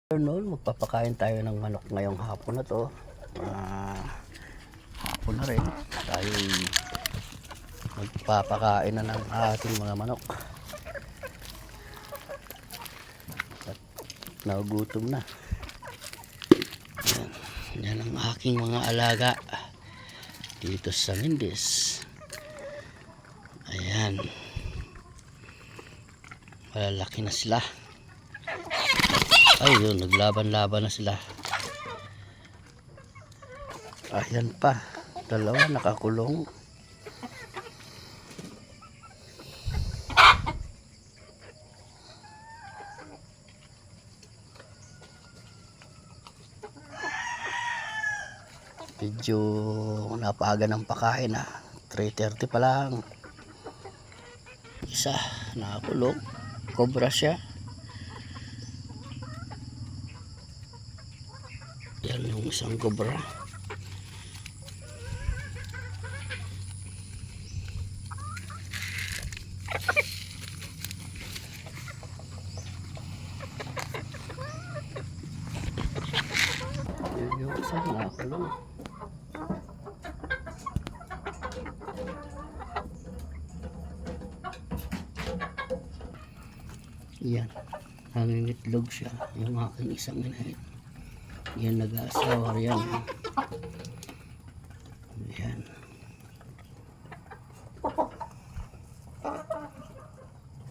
Noon, magpapakain tayo ng manok ngayong hapon na to. Hapon na rin tayo magpapakain na ng ating mga manok at nagugutom na. Yan ang aking mga alaga dito sa Mindis. Ayan, malalaki na sila. Ayun, naglaban-laban na sila. Ayan pa, dalawa nakakulong. Medyo napaga ng pakain na 3:30 pa lang. Isa nakakulong, cobra siya. Yan yung isang cobra. Yung isang nakakulong. Yan, nangingitlog siya. Yung aking isang inahin. Yan, nag-aasawa yan. Yan.